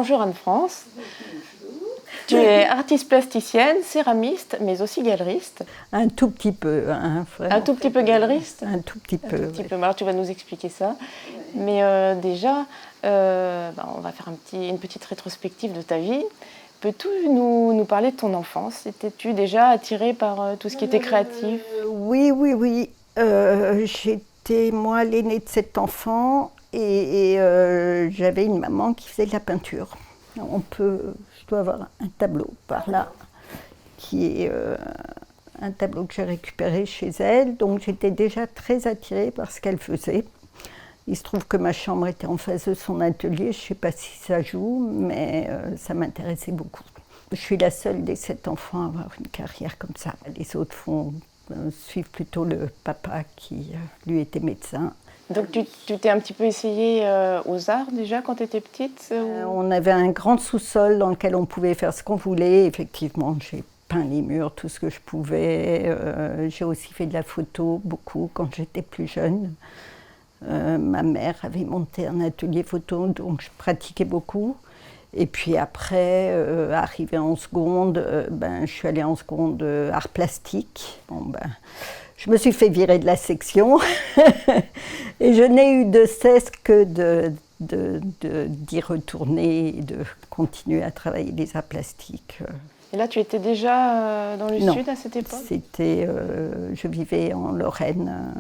bonjour Anne-France. Tu es artiste plasticienne, céramiste, mais aussi galeriste. Un tout petit peu. Un tout petit peu galeriste. Un tout petit peu. Un tout petit peu. Alors tu vas nous expliquer ça. Mais déjà, on va faire une petite rétrospective de ta vie. Peux-tu nous parler de ton enfance? Étais-tu déjà attirée par tout ce qui était créatif? Oui. J'étais, moi, l'aînée de 7 enfants et j'avais une maman qui faisait de la peinture. Je dois avoir un tableau par là, qui est un tableau que j'ai récupéré chez elle. Donc j'étais déjà très attirée par ce qu'elle faisait. Il se trouve que ma chambre était en face de son atelier. Je ne sais pas si ça joue, mais ça m'intéressait beaucoup. Je suis la seule des 7 enfants à avoir une carrière comme ça. Les autres suivent plutôt le papa qui, lui, était médecin. Donc tu t'es un petit peu essayée aux arts déjà quand tu étais petite On avait un grand sous-sol dans lequel on pouvait faire ce qu'on voulait. Effectivement, j'ai peint les murs, tout ce que je pouvais. J'ai aussi fait de la photo, beaucoup, quand j'étais plus jeune. Ma mère avait monté un atelier photo, donc je pratiquais beaucoup. Et puis après, arrivée en seconde, je suis allée en seconde art plastique. Je me suis fait virer de la section et je n'ai eu de cesse que d'y retourner et de continuer à travailler les arts plastiques. Et là, tu étais déjà dans le sud à cette époque? Je vivais en Lorraine,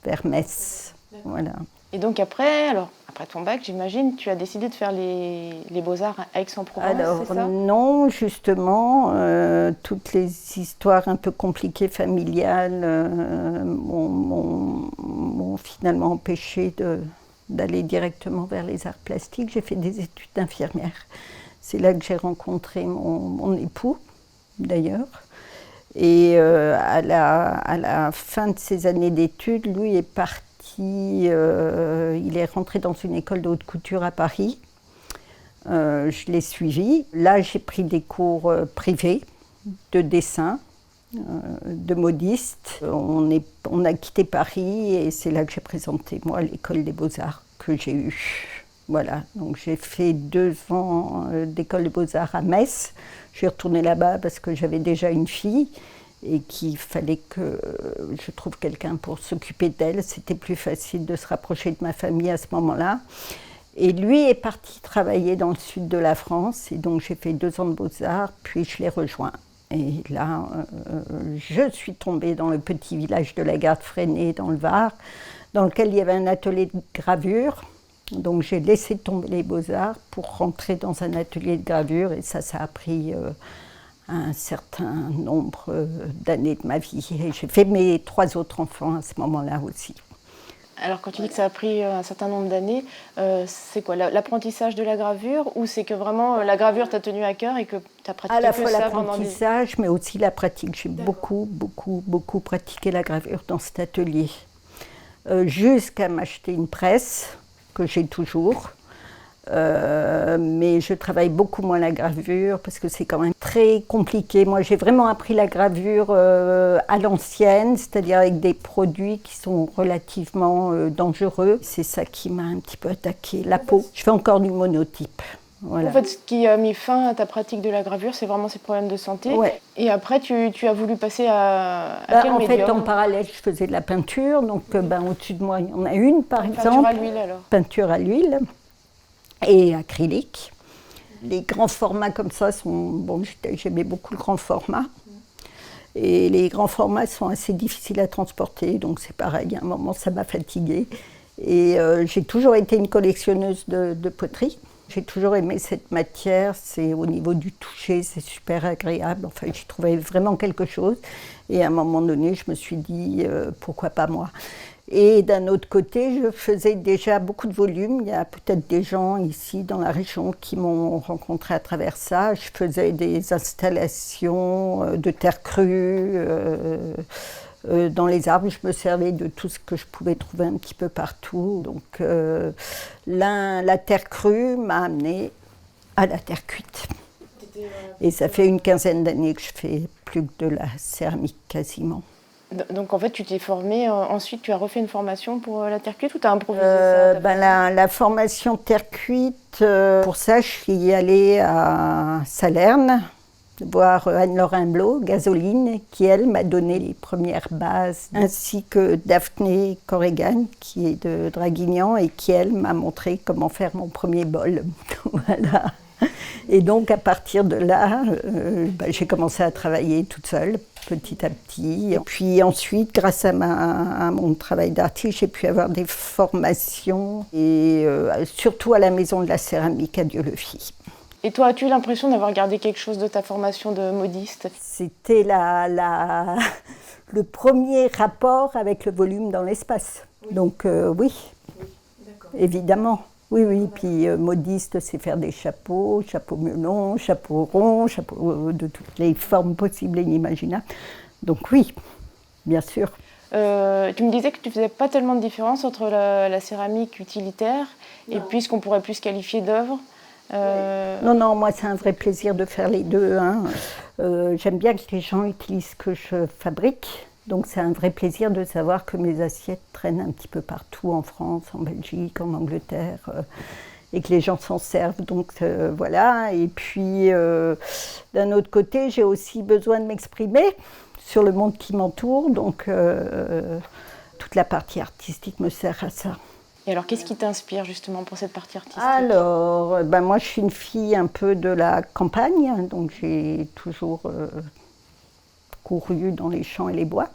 vers Metz. Voilà. Et donc après ton bac, j'imagine, tu as décidé de faire les Beaux-Arts à Aix-en-Provence, c'est ça? Non, justement, toutes les histoires un peu compliquées familiales m'ont finalement empêché d'aller directement vers les arts plastiques. J'ai fait des études d'infirmière. C'est là que j'ai rencontré mon époux, d'ailleurs. Et à la fin de ses années d'études, lui est parti. Il est rentré dans une école de haute couture à Paris. Je l'ai suivi. Là, j'ai pris des cours privés de dessin, de modiste. On a quitté Paris et c'est là que j'ai présenté, moi, l'école des Beaux-Arts que j'ai eue. Voilà, donc j'ai fait 2 ans d'école des Beaux-Arts à Metz. Je suis retournée là-bas parce que j'avais déjà une fille et qu'il fallait que je trouve quelqu'un pour s'occuper d'elle. C'était plus facile de se rapprocher de ma famille à ce moment-là. Et lui est parti travailler dans le sud de la France, et donc j'ai fait 2 ans de Beaux-Arts, puis je l'ai rejoint. Et là, je suis tombée dans le petit village de la Garde-Freinet, dans le Var, dans lequel il y avait un atelier de gravure. Donc j'ai laissé tomber les Beaux-Arts pour rentrer dans un atelier de gravure, et ça a pris un certain nombre d'années de ma vie. Et j'ai fait mes 3 autres enfants à ce moment-là aussi. Alors quand tu dis que ça a pris un certain nombre d'années, c'est quoi l'apprentissage de la gravure, ou c'est que vraiment la gravure t'a tenu à cœur et que tu as pratiqué à la fois ça l'apprentissage, mais aussi la pratique. J'ai beaucoup pratiqué la gravure dans cet atelier. Jusqu'à m'acheter une presse, que j'ai toujours. Mais je travaille beaucoup moins la gravure parce que c'est quand même très compliqué. Moi, j'ai vraiment appris la gravure à l'ancienne, c'est-à-dire avec des produits qui sont relativement dangereux. C'est ça qui m'a un petit peu attaqué, la peau. Je fais encore du monotype. Voilà. En fait, ce qui a mis fin à ta pratique de la gravure, c'est vraiment ces problèmes de santé. Ouais. Et après, tu as voulu passer à quel en médium? fait, en parallèle, je faisais de la peinture. Donc, au-dessus de moi, il y en a une, par exemple. Peinture à l'huile, alors? Peinture à l'huile et acrylique. Les grands formats comme ça j'aimais beaucoup le grand format. Et les grands formats sont assez difficiles à transporter, donc c'est pareil, à un moment ça m'a fatiguée. Et j'ai toujours été une collectionneuse de poterie. J'ai toujours aimé cette matière, c'est au niveau du toucher, c'est super agréable. Enfin, j'y trouvais vraiment quelque chose. Et à un moment donné, je me suis dit, pourquoi pas moi? Et d'un autre côté, je faisais déjà beaucoup de volumes. Il y a peut-être des gens ici dans la région qui m'ont rencontré à travers ça. Je faisais des installations de terre crue dans les arbres. Je me servais de tout ce que je pouvais trouver un petit peu partout. Donc la terre crue m'a amenée à la terre cuite. Et ça fait une 15aine d'années que je fais plus que de la céramique quasiment. Donc en fait, tu t'es formée, ensuite tu as refait une formation pour la terre cuite ou tu as improvisé ça? La formation terre cuite, pour ça, je suis allée à Salerne voir Anne-Laure Imblot, Gasoline, qui elle m'a donné les premières bases, ainsi que Daphné Corrigan, qui est de Draguignan et qui elle m'a montré comment faire mon premier bol. Voilà. Et donc à partir de là, j'ai commencé à travailler toute seule, petit à petit. Et puis ensuite, grâce à mon travail d'artiste, j'ai pu avoir des formations, et surtout à la Maison de la Céramique à Dieulefit. Et toi, as-tu l'impression d'avoir gardé quelque chose de ta formation de modiste? C'était le premier rapport avec le volume dans l'espace. Oui. Donc oui, évidemment. Oui, oui, puis modiste, c'est faire des chapeaux melons, chapeaux ronds, chapeaux de toutes les formes possibles et inimaginables. Donc oui, bien sûr. Tu me disais que tu ne faisais pas tellement de différence entre la céramique utilitaire et puis ce qu'on pourrait plus qualifier d'œuvre. Non, moi c'est un vrai plaisir de faire les deux. Hein. J'aime bien que les gens utilisent ce que je fabrique. Donc c'est un vrai plaisir de savoir que mes assiettes traînent un petit peu partout en France, en Belgique, en Angleterre, et que les gens s'en servent. Donc voilà. Et puis d'un autre côté, j'ai aussi besoin de m'exprimer sur le monde qui m'entoure. Donc toute la partie artistique me sert à ça. Et alors, qu'est-ce qui t'inspire justement pour cette partie artistique? Alors, moi je suis une fille un peu de la campagne, donc j'ai toujours couru dans les champs et les bois.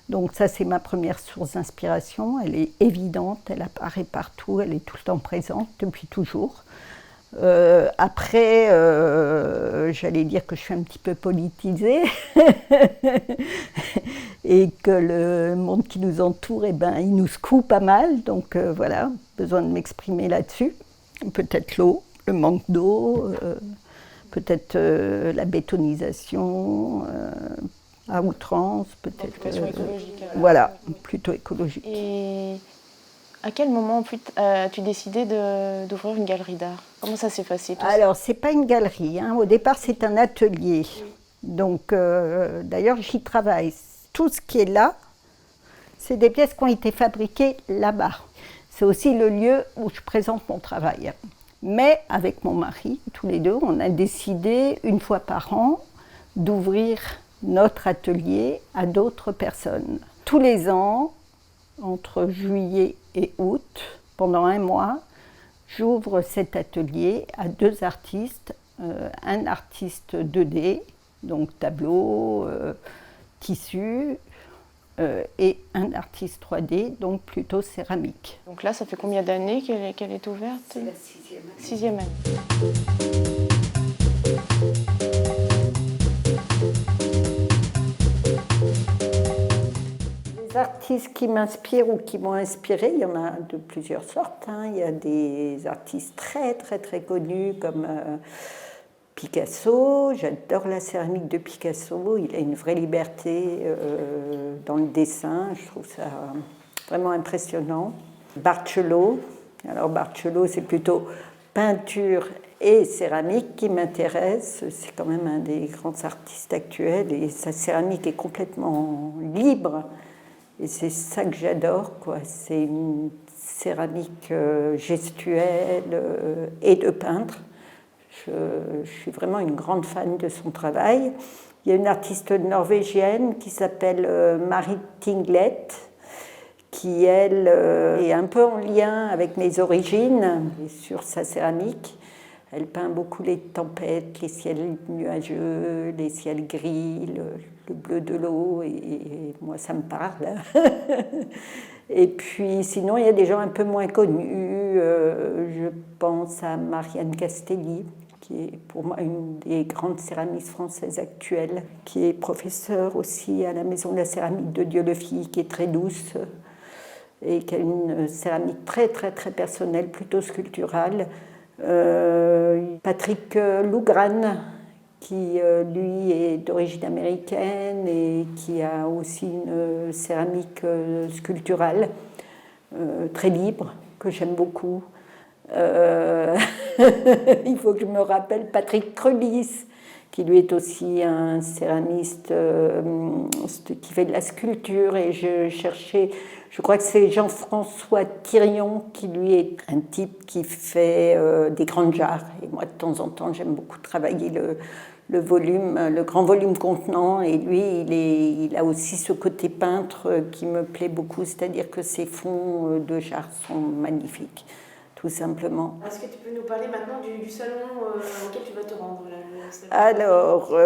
Donc ça c'est ma première source d'inspiration, elle est évidente, elle apparaît partout, elle est tout le temps présente depuis toujours. Après, j'allais dire que je suis un petit peu politisée et que le monde qui nous entoure, il nous secoue pas mal. Donc voilà, besoin de m'exprimer là-dessus. Peut-être l'eau, le manque d'eau, peut-être la bétonisation à outrance, peut-être. Plutôt écologique. Voilà, plutôt écologique. Et à quel moment as-tu décidé d'ouvrir une galerie d'art? Comment ça s'est passé? Alors, c'est pas une galerie. Hein. Au départ, c'est un atelier. Oui. Donc, d'ailleurs, j'y travaille. Tout ce qui est là, c'est des pièces qui ont été fabriquées là-bas. C'est aussi le lieu où je présente mon travail. Mais avec mon mari, tous les deux, on a décidé, une fois par an, d'ouvrir notre atelier à d'autres personnes. Tous les ans, entre juillet et août, pendant un mois, j'ouvre cet atelier à deux artistes, un artiste 2D, donc tableau, tissu, et un artiste 3D, donc plutôt céramique. Donc là, ça fait combien d'années qu'elle est ouverte? C'est la sixième année. Les artistes qui m'inspirent ou qui m'ont inspiré, il y en a de plusieurs sortes. Hein. Il y a des artistes très très très connus comme Picasso. J'adore la céramique de Picasso. Il a une vraie liberté dans le dessin. Je trouve ça vraiment impressionnant. Barcelo. Alors Barcelo, c'est plutôt peinture et céramique qui m'intéresse. C'est quand même un des grands artistes actuels et sa céramique est complètement libre. Et c'est ça que j'adore, quoi. C'est une céramique gestuelle et de peintre. Je suis vraiment une grande fan de son travail. Il y a une artiste norvégienne qui s'appelle Marit Tinglet, qui, elle, est un peu en lien avec mes origines et sur sa céramique. Elle peint beaucoup les tempêtes, les ciels nuageux, les ciels gris, le bleu de l'eau, et moi ça me parle. Et puis sinon, il y a des gens un peu moins connus. Je pense à Marianne Castelli, qui est pour moi une des grandes céramistes françaises actuelles, qui est professeure aussi à la Maison de la Céramique de Dieulefit, qui est très douce et qui a une céramique très très très personnelle, plutôt sculpturale. Patrick Lougrane, qui lui est d'origine américaine et qui a aussi une céramique sculpturale très libre, que j'aime beaucoup. Il faut que je me rappelle Patrick Crelis, qui lui est aussi un céramiste qui fait de la sculpture. Et je cherchais, je crois que c'est Jean-François Thirion, qui lui est un type qui fait des grandes jarres. Et moi, de temps en temps, j'aime beaucoup travailler le volume, le grand volume contenant. Et lui, il a aussi ce côté peintre qui me plaît beaucoup, c'est-à-dire que ses fonds de jarres sont magnifiques. Tout simplement. Est-ce que tu peux nous parler maintenant du salon auquel tu vas te rendre Alors,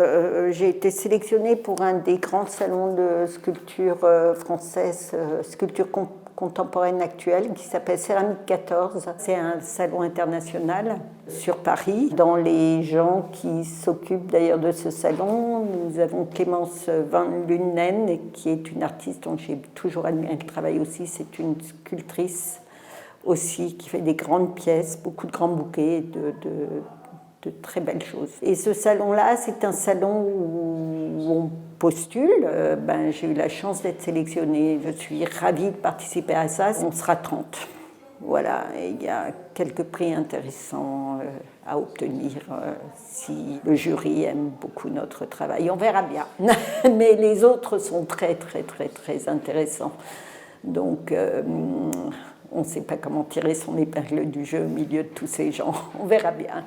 j'ai été sélectionnée pour un des grands salons de sculpture française, sculpture contemporaine actuelle, qui s'appelle Céramique 14. C'est un salon international sur Paris. Dans les gens qui s'occupent d'ailleurs de ce salon, nous avons Clémence Van Lunen, qui est une artiste dont j'ai toujours admiré le travail aussi. C'est une sculptrice aussi, qui fait des grandes pièces, beaucoup de grands bouquets, de très belles choses. Et ce salon-là, c'est un salon où on postule. J'ai eu la chance d'être sélectionnée. Je suis ravie de participer à ça. On sera 30. Voilà, et il y a quelques prix intéressants à obtenir si le jury aime beaucoup notre travail. On verra bien. Mais les autres sont très, très, très, très intéressants. Donc, on ne sait pas comment tirer son épingle du jeu au milieu de tous ces gens. On verra bien.